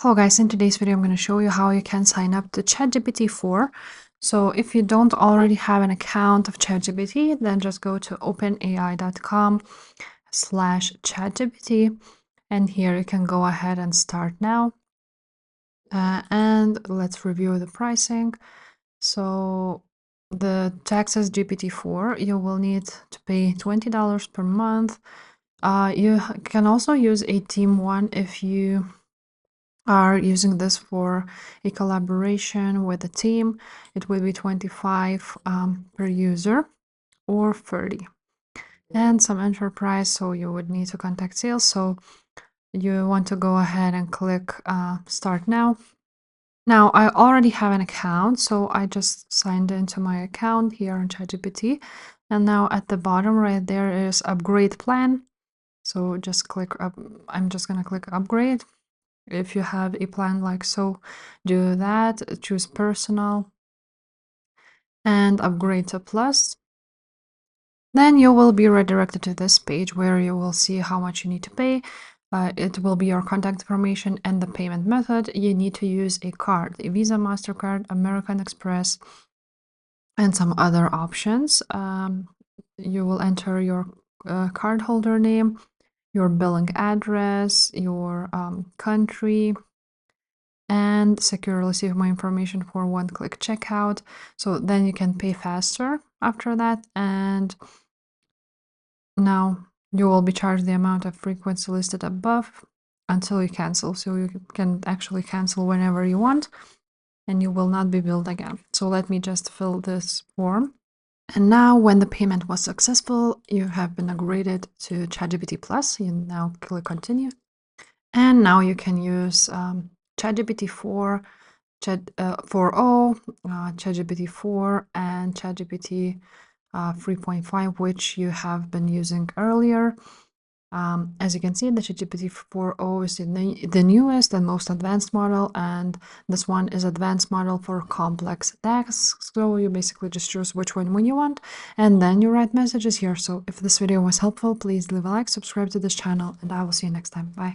Hello guys, in today's video I'm going to show you how you can sign up to ChatGPT 4. So if you don't already have an account of ChatGPT, then just go to openai.com/ChatGPT, and here you can go ahead and start now. And let's review the pricing. So the Texas GPT-4, you will need to pay $20 per month. You can also use a Team one if you are using this for a collaboration with a team. It will be 25 per user or 30. And some enterprise, so you would need to contact sales. So you want to go ahead and click start now. Now I already have an account, so I just signed into my account here on ChatGPT. And now at the bottom right there is upgrade plan. So just click up. I'm just gonna click upgrade. If you have a plan like so, do that, choose personal and upgrade to plus. Then you will be redirected to this page where you will see how much you need to pay. It will be your contact information and the payment method. You need to use a card, a Visa, MasterCard, American Express, and some other options. You will enter your cardholder name, your billing address, your country, and securely save my information for one-click checkout. So then you can pay faster after that. And now you will be charged the amount of frequency listed above until you cancel. So you can actually cancel whenever you want and you will not be billed again. So let me just fill this form. And now when the payment was successful, you have been upgraded to ChatGPT Plus. You now click continue. And now you can use ChatGPT 4, Chat 4.0, ChatGPT 4, and ChatGPT 3.5, which you have been using earlier. As you can see, the ChatGPT 4.0 is the newest and most advanced model, and this one is advanced model for complex tasks. So you basically just choose which one when you want, and then you write messages here. So if this video was helpful, please leave a like, subscribe to this channel, and I will see you next time. Bye.